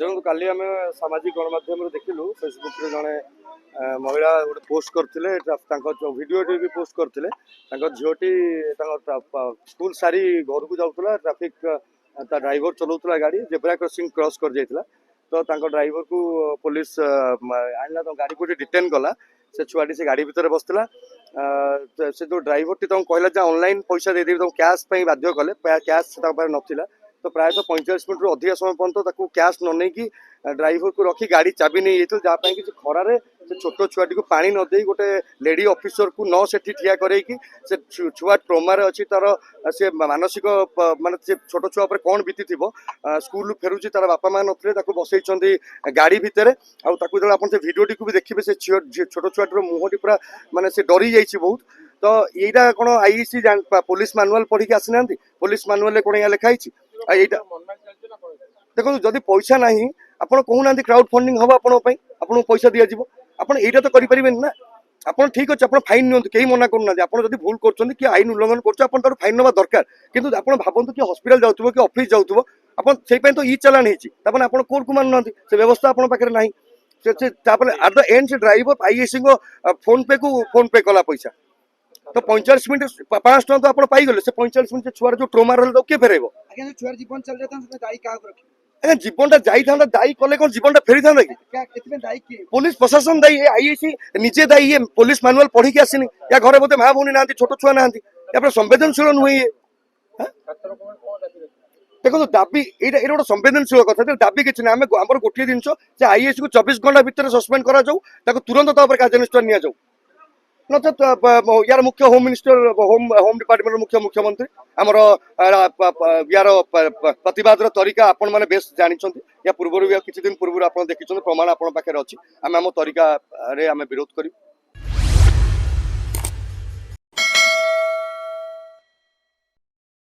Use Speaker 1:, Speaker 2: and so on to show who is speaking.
Speaker 1: देखो काली आम सामाजिक गणमाध्यम देखिलु फेसबुक रे जड़े महिला गोटे पोस्ट करते भिडियो भी पोस्ट करते झीटी स्कूल सारी घर को जाऊला ट्राफिक ड्राइवर चलाऊला गाड़ी जेब्रा क्रॉसिंग क्रॉस कर जाइए तो ड्राइवर को पुलिस आना तो गाड़ी को डिटेन कला से छुआटी से गाड़ी भितर बसला से जो ड्राइवर टी कहला ऑनलाइन पैसा दे देवी कैश बाध्य कले कैश नाला तो प्रायः 45 मिनट अधिक समय पर्यटन कैश न नहीं कि ड्राइवर को रखी गाड़ी चाबी नहीं जाइए जहाँ कि खरारे से छोट छुआटी को पानी न दे गोटे लेडी ऑफिसर को न से ठिया करैकी से छुआ ट्रोमार अच्छी तार से मानसिक माने से छोट छुआ पर कौन बीती थी स्कूल फेरुची तार बापा माँ नथिले बसई गाड़ी भितर जो आप भिडियोटी को भी देखिए से छोट छुआटर मुहटी पूरा माने से डरी जाइए बहुत तो यहीटा कौन आईसी पुलिस मानुआल पढ़ी आसी ना पुलिस मानुआल कौन यहाँ लिखाई देखो जदि पैसा ना आप कहूना क्राउड फंडिंग हम आपको पैसा दि जाव आप यहाँ तो करें ना आप ठीक अच्छे आप फाइन नि कहीं मना करना आप भूल कर आईन उल्लंघन कर फाइन ना दरकार कितु आप भावतु कि हस्पिटाल जाऊँ कि ऑफिस जाऊँ आप तो ई चलाण होने आप कोर्ट को मानुना से व्यवस्था आप पाखे ना एट द एंड से ड्राइवर आईएससी को फोन पे कला पैसा तो 45 मिनट 5 टका तो आप पाइगले से 45 मिनट छुआर जो ट्रोमा रहा किए फेरब
Speaker 2: छुआर जीवन चल
Speaker 1: आज्ञा जीवन जाइए दायी कले कौन जीवन फेरी था कि पुलिस प्रशासन दायी आईएसी निजे दायी पुलिस मानुआल पढ़ी आसनी या घरे बोधे माँ भूनी ना छोट छुआ ना संवेदनशील नुहे देखो दाबी ये गोटे संवेदनशील कथा दाबी किसी ना आम गोटे जिन आईएसी को 24 घंटा भितर सस्पेंड करा तुरंत कार्यानुष्ठान नि जाऊ नचेत यार मुख्य होम मिनिस्टर होम डिपार्टमेंट मुख्य मुख्यमंत्री आमर यार प्रतिवाद तरीका आपण मैंने बेस जानी या पूर्व किसी दिन पूर्व आप देखते प्रमाण आप पाखे अच्छी आम आम तरीका आम विरोध करूँ।